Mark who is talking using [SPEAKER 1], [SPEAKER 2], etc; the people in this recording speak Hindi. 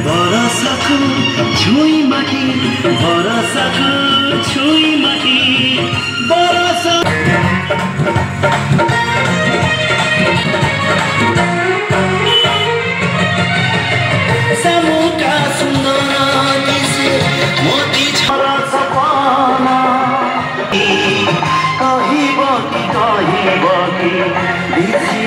[SPEAKER 1] बरसाको छुई माटी बरसाको छुई माटी बरसा समुका सुन्दर दिसे मोती छरा सपना कहिब कि बिर्सियो